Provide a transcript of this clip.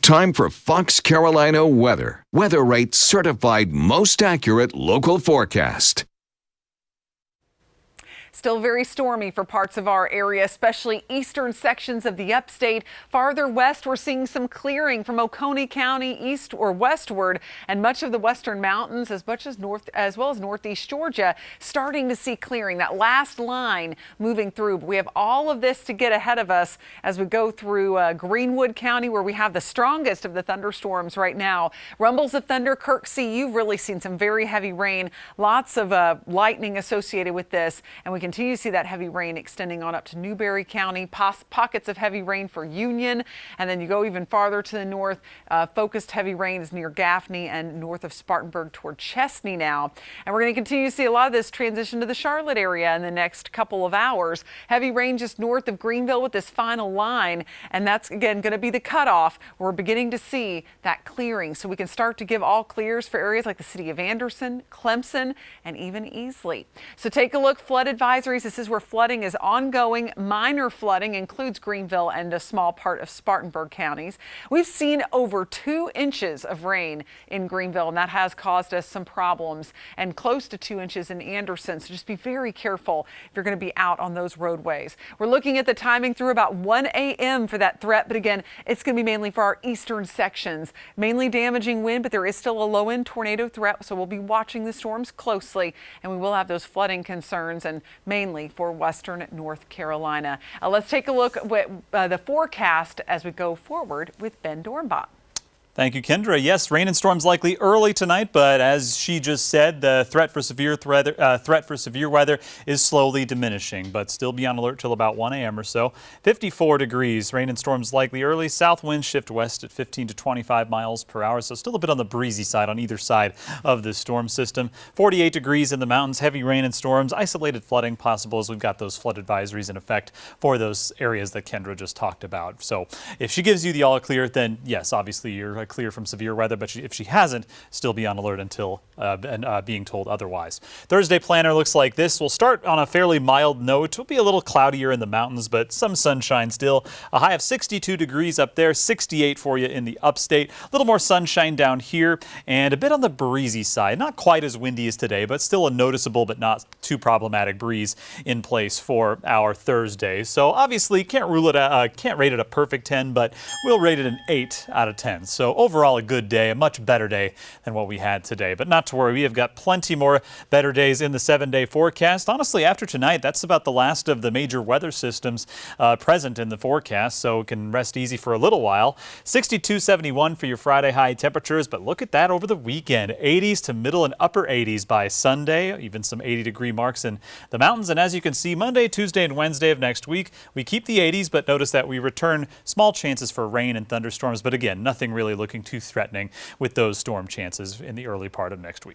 Time for Fox Carolina weather. Weather Rate certified most accurate local forecast. Still very stormy for parts of our area, especially eastern sections of the upstate. Farther west, we're seeing some clearing from Oconee County east or westward, and much of the western mountains, as well as northeast Georgia, starting to see clearing. That last line moving through. But we have all of this to get ahead of us as we go through Greenwood County, where we have the strongest of the thunderstorms right now. Rumbles of thunder, Kirksey, you've really seen some very heavy rain. Lots of lightning associated with this, and we continue to see that heavy rain extending on up to Newberry County, pockets of heavy rain for Union, and then you go even farther to the north, focused heavy rain is near Gaffney and north of Spartanburg toward Chesney now. And we're going to continue to see a lot of this transition to the Charlotte area in the next couple of hours. Heavy rain just north of Greenville with this final line, and that's again going to be the cutoff. We're beginning to see that clearing, so we can start to give all clears for areas like the city of Anderson, Clemson, and even Easley. So take a look, flood advisories. This is where flooding is ongoing. Minor flooding includes Greenville and a small part of Spartanburg counties. We've seen over 2 inches of rain in Greenville, and that has caused us some problems, and close to 2 inches in Anderson. So just be very careful if you're going to be out on those roadways. We're looking at the timing through about 1 a.m. for that threat, but again, it's going to be mainly for our eastern sections. Mainly damaging wind, but there is still a low-end tornado threat, so we'll be watching the storms closely, and we will have those flooding concerns, and mainly for western North Carolina. Let's take a look at the forecast as we go forward with Ben Dornbach. Thank you, Kendra. Yes, rain and storms likely early tonight, but as she just said, the threat for severe weather is slowly diminishing, but still be on alert till about 1 a.m. or so. 54 degrees. Rain and storms likely early. South winds shift west at 15 to 25 miles per hour, so still a bit on the breezy side on either side of this storm system. 48 degrees in the mountains. Heavy rain and storms. Isolated flooding possible as we've got those flood advisories in effect for those areas that Kendra just talked about. So if she gives you the all clear, then yes, obviously you're clear from severe weather, but if she hasn't, still be on alert until being told otherwise. Thursday planner looks like this. We'll start on a fairly mild note. It'll be a little cloudier in the mountains, but some sunshine still. A high of 62 degrees up there, 68 for you in the upstate. A little more sunshine down here, and a bit on the breezy side. Not quite as windy as today, but still a noticeable but not too problematic breeze in place for our Thursday. So obviously can't rate it a perfect 10, but we'll rate it an 8 out of 10. So overall, a good day, a much better day than what we had today. But not to worry, we have got plenty more better days in the 7-day forecast. Honestly, after tonight, that's about the last of the major weather systems present in the forecast, so it can rest easy for a little while. 62-71 for your Friday high temperatures, but look at that over the weekend. 80s to middle and upper 80s by Sunday, even some 80-degree marks in the mountains. And as you can see, Monday, Tuesday, and Wednesday of next week, we keep the 80s, but notice that we return small chances for rain and thunderstorms. But again, nothing really looking too threatening with those storm chances in the early part of next week.